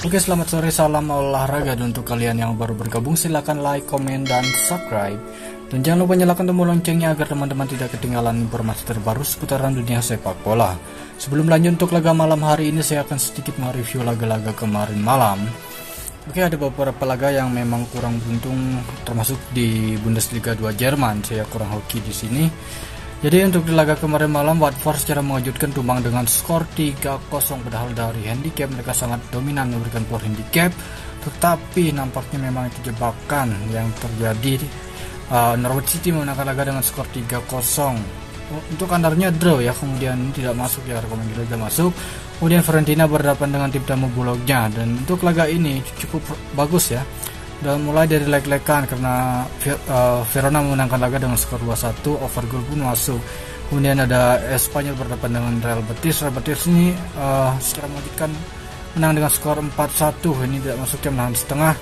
Oke, selamat sore, salam olahraga. Dan untuk kalian yang baru bergabung, silahkan like, komen, dan subscribe. Dan jangan lupa nyalakan tombol loncengnya agar teman-teman tidak ketinggalan informasi terbaru seputaran dunia sepak bola. Sebelum lanjut untuk laga malam hari ini, saya akan sedikit mereview laga-laga kemarin malam. Oke, ada beberapa laga yang memang kurang beruntung, termasuk di Bundesliga 2 Jerman. Saya kurang hoki di sini. Jadi untuk di laga kemarin malam, Watford secara mengejutkan tumbang dengan skor 3-0, padahal dari handicap mereka sangat dominan memberikan power handicap, tetapi nampaknya memang itu jebakan yang terjadi. Norwich City memenangkan laga dengan skor 3-0. Untuk antaranya draw ya, kemudian tidak masuk ya, rekomendasi tidak masuk. Kemudian Fiorentina berhadapan dengan tim tamu Bologna, dan untuk laga ini cukup bagus ya. Dan mulai dari leg-legan karena Verona memenangkan laga dengan skor 2-1, over goal pun masuk. Kemudian ada Espanyol berhadapan dengan Real Betis. Real Betis ini secara mengejutkan menang dengan skor 4-1, ini tidak masuknya menahan setengah.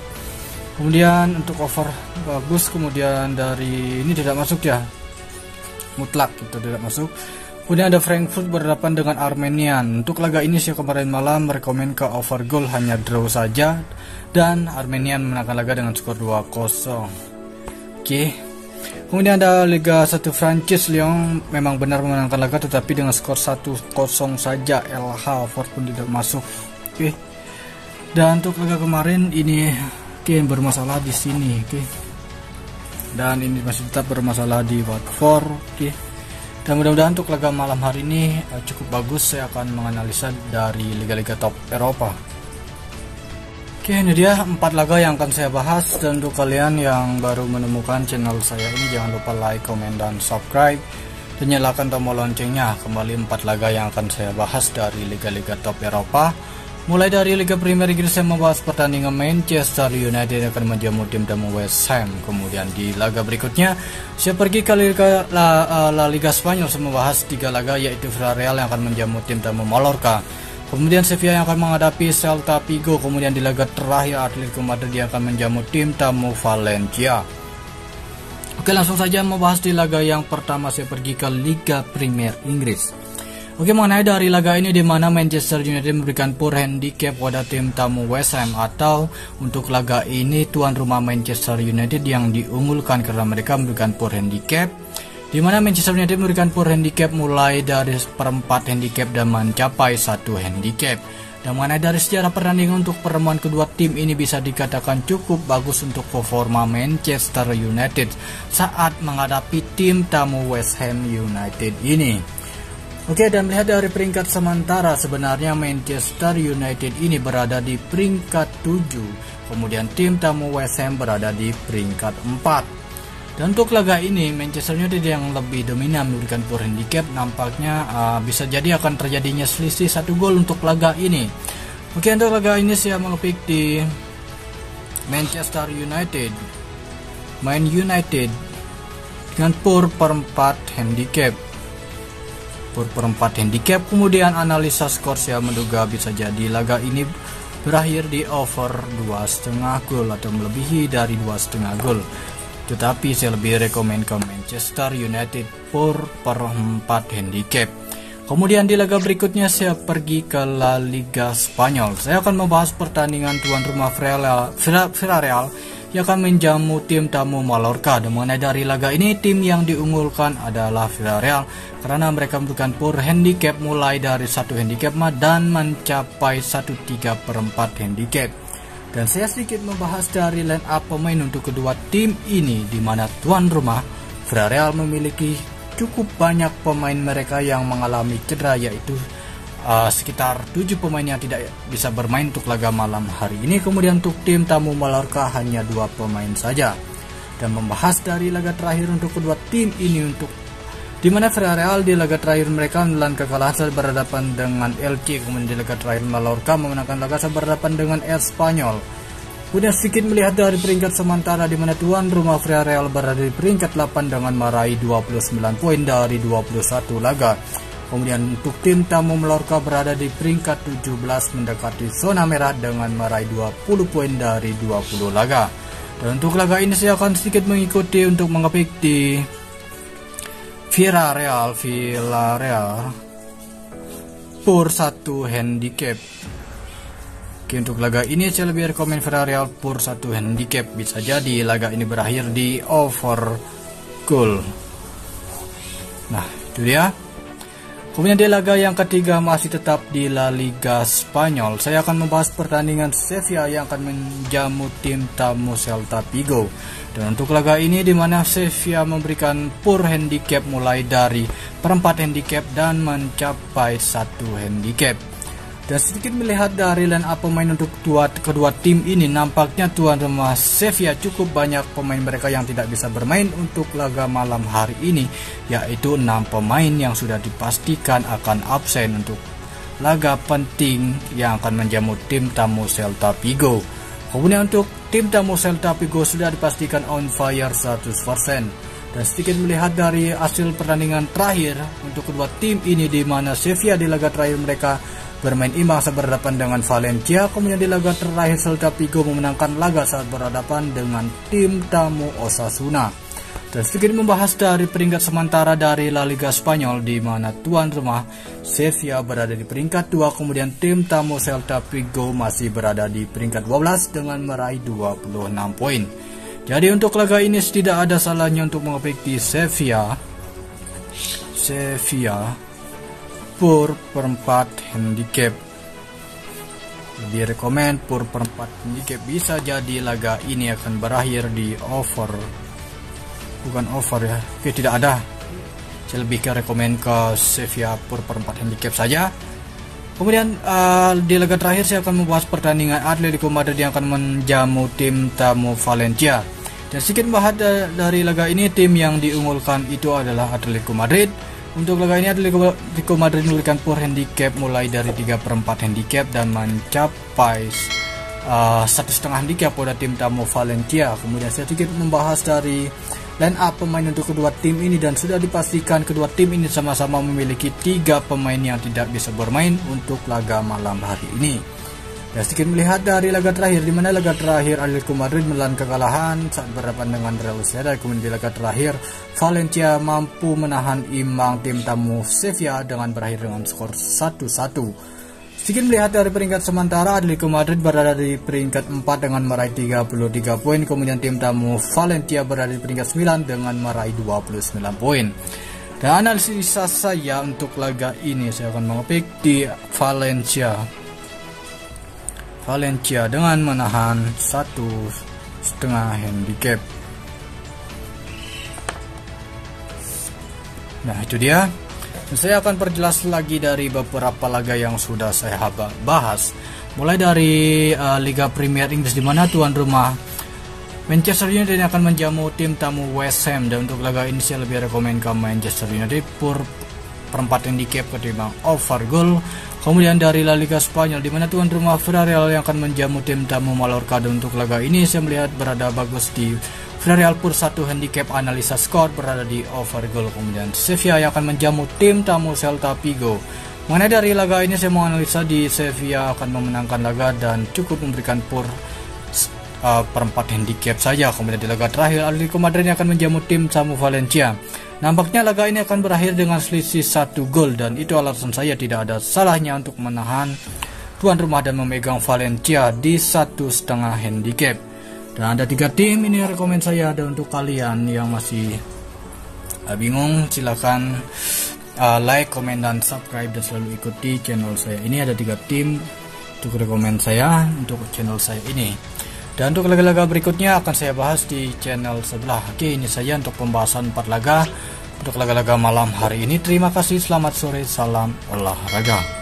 Kemudian untuk over bagus, kemudian dari ini tidak masuk ya, mutlak itu tidak masuk. Kemudian ada Frankfurt berhadapan dengan Armenian. Untuk laga ini saya kemarin malam merekomen ke over goal, hanya draw saja, dan Armenian menangkan laga dengan skor 2-0. Oke. Kemudian ada Liga 1 Prancis, Lyon memang benar memenangkan laga tetapi dengan skor 1-0 saja. LH over pun tidak masuk. Oke. Dan untuk laga kemarin ini bermasalah di sini, dan ini masih tetap bermasalah di Watford. Dan mudah-mudahan untuk laga malam hari ini cukup bagus. Saya akan menganalisa dari liga-liga top Eropa. Oke, ini dia 4 laga yang akan saya bahas. Dan untuk kalian yang baru menemukan channel saya ini, jangan lupa like, komen, dan subscribe, dan nyalakan tombol loncengnya. Kembali 4 laga yang akan saya bahas dari liga-liga top Eropa. Mulai dari Liga Premier Inggris, saya membahas pertandingan Manchester United akan menjamu tim tamu West Ham. Kemudian di laga berikutnya, saya pergi ke La Liga Spanyol, saya membahas 3 laga, yaitu Villarreal yang akan menjamu tim tamu Mallorca. Kemudian Sevilla yang akan menghadapi Celta Vigo. Kemudian di laga terakhir, Atletico Madrid yang akan menjamu tim tamu Valencia. Oke, langsung saja membahas di laga yang pertama, saya pergi ke Liga Premier Inggris. Oke, mengenai dari laga ini di mana Manchester United memberikan poor handicap pada tim tamu West Ham, atau untuk laga ini tuan rumah Manchester United yang diunggulkan karena mereka memberikan poor handicap, di mana Manchester United memberikan poor handicap mulai dari seperempat handicap dan mencapai 1 handicap. Dan mengenai dari sejarah pertandingan untuk pertemuan kedua tim ini bisa dikatakan cukup bagus untuk performa Manchester United saat menghadapi tim tamu West Ham United ini. Oke, dan melihat dari peringkat sementara, sebenarnya Manchester United ini berada di peringkat 7. Kemudian tim tamu West Ham berada di peringkat 4. Dan untuk laga ini, Manchester United yang lebih dominan memberikan poor handicap, nampaknya bisa jadi akan terjadinya selisih 1 gol untuk laga ini. Oke, untuk laga ini saya mengepik di Manchester United. Man United dengan poor per 4 handicap. Per 4 handicap. Kemudian analisa skor saya menduga bisa jadi laga ini berakhir di over 2,5 gol atau melebihi dari 2,5 gol. Tetapi saya lebih rekomen ke Manchester United per 4 handicap. Kemudian di laga berikutnya saya pergi ke La Liga Spanyol. Saya akan membahas pertandingan tuan rumah Villarreal yang akan menjamu tim tamu Mallorca. Dan mengenai dari laga ini, tim yang diunggulkan adalah Villarreal karena mereka memberikan poor handicap mulai dari 1 handicap dan mencapai 1/3 per 4 handicap. Dan saya sedikit membahas dari line up pemain untuk kedua tim ini, di mana tuan rumah Villarreal memiliki cukup banyak pemain mereka yang mengalami cedera, yaitu sekitar 7 pemain yang tidak bisa bermain untuk laga malam hari ini. Kemudian untuk tim tamu Mallorca hanya 2 pemain saja. Dan membahas dari laga terakhir untuk kedua tim ini, untuk di mana Villarreal di laga terakhir mereka menelan kekalahan saat berhadapan dengan Elche. Kemudian di laga terakhir Mallorca memenangkan laga saat berhadapan dengan Espanyol. Kemudian sedikit melihat dari peringkat sementara, di mana tuan rumah Villarreal berada di peringkat 8 dengan meraih 29 poin dari 21 laga. Kemudian untuk tim tamu Mallorca berada di peringkat 17 mendekati zona merah dengan meraih 20 poin dari 20 laga. Dan untuk laga ini saya akan sedikit mengikuti untuk mengepik di Villarreal per 1 handicap. Oke, untuk laga ini saya lebih rekomen Villarreal pur 1 handicap. Bisa jadi laga ini berakhir di over goal. Nah, itu dia. Kemudian di laga yang ketiga masih tetap di La Liga Spanyol. Saya akan membahas pertandingan Sevilla yang akan menjamu tim tamu Celta Vigo. Dan untuk laga ini di mana Sevilla memberikan pur handicap mulai dari perempat handicap dan mencapai 1 handicap. Dan sedikit melihat dari line up pemain untuk kedua tim ini, nampaknya tuan rumah Sevilla cukup banyak pemain mereka yang tidak bisa bermain untuk laga malam hari ini, yaitu 6 pemain yang sudah dipastikan akan absen untuk laga penting yang akan menjamu tim tamu Celta Vigo. Kemudian untuk tim tamu Celta Vigo sudah dipastikan on fire 100%. Dan sedikit melihat dari hasil pertandingan terakhir untuk kedua tim ini, di mana Sevilla di laga terakhir mereka bermain imbang saat berhadapan dengan Valencia. Kemudian di laga terakhir Celta Vigo memenangkan laga saat berhadapan dengan tim tamu Osasuna. Dan sedikit membahas dari peringkat sementara dari La Liga Spanyol, di mana tuan rumah Sevilla berada di peringkat 2, kemudian tim tamu Celta Vigo masih berada di peringkat 12 dengan meraih 26 poin. Jadi untuk laga ini tidak ada salahnya untuk mengepik di Sevilla pur perempat handicap. Lebih rekomen pur perempat handicap. Bisa jadi laga ini akan berakhir di over. Bukan over ya. Oke, tidak ada. Saya lebih ke rekomen ke Sevilla pur perempat handicap saja. Kemudian di laga terakhir saya akan membahas pertandingan Atletico Madrid yang akan menjamu tim tamu Valencia. Dan sedikit membahas dari laga ini, tim yang diunggulkan itu adalah Atletico Madrid. Untuk laga ini Atletico Madrid memberikan pur handicap mulai dari 3/4 handicap dan mencapai 1,5 handicap pada tim tamu Valencia. Kemudian saya sedikit membahas dari line up pemain untuk kedua tim ini, dan sudah dipastikan kedua tim ini sama-sama memiliki 3 pemain yang tidak bisa bermain untuk laga malam hari ini. Dan sedikit melihat dari laga terakhir, di mana laga terakhir Atletico Madrid menelan kekalahan saat berhadapan dengan Real Sociedad. Kemudian di laga terakhir Valencia mampu menahan imbang tim tamu Sevilla dengan berakhir dengan skor 1-1. Sedikit melihat dari peringkat sementara, Atletico Madrid berada di peringkat 4 dengan meraih 33 poin. Kemudian tim tamu Valencia berada di peringkat 9 dengan meraih 29 poin. Dan analisa saya untuk laga ini, saya akan mengepik di Valencia dengan menahan 1,5 handicap. Nah, itu dia. Saya akan perjelas lagi dari beberapa laga yang sudah saya bahas. Mulai dari Liga Premier Inggris, di mana tuan rumah Manchester United akan menjamu tim tamu West Ham. Dan untuk laga ini saya lebih rekomen ke Manchester United pur perempat handicap ketimbang over goal. Kemudian dari La Liga Spanyol, di mana tuan rumah Villarreal yang akan menjamu tim tamu Mallorca. Dan untuk laga ini saya melihat berada bagus di Villarreal pur 1 handicap, analisa skor berada di over goal. Kemudian Sevilla yang akan menjamu tim tamu Celta Vigo. Mengenai dari laga ini saya menganalisa di Sevilla akan memenangkan laga dan cukup memberikan pur perempat handicap saja. Kemudian di laga terakhir Atletico Madrid yang akan menjamu tim tamu Valencia. Nampaknya laga ini akan berakhir dengan selisih 1 gol, dan itu alasan saya tidak ada salahnya untuk menahan tuan rumah dan memegang Valencia di 1,5 handicap. Dan ada 3 tim ini rekomen saya. Ada untuk kalian yang masih bingung, silakan like, komen, dan subscribe, dan selalu ikuti channel saya. Ini ada 3 tim untuk rekomen saya untuk channel saya ini. Dan untuk laga-laga berikutnya akan saya bahas di channel sebelah. Oke, ini saja untuk pembahasan 4 laga untuk laga-laga malam hari ini. Terima kasih, selamat sore, salam olahraga.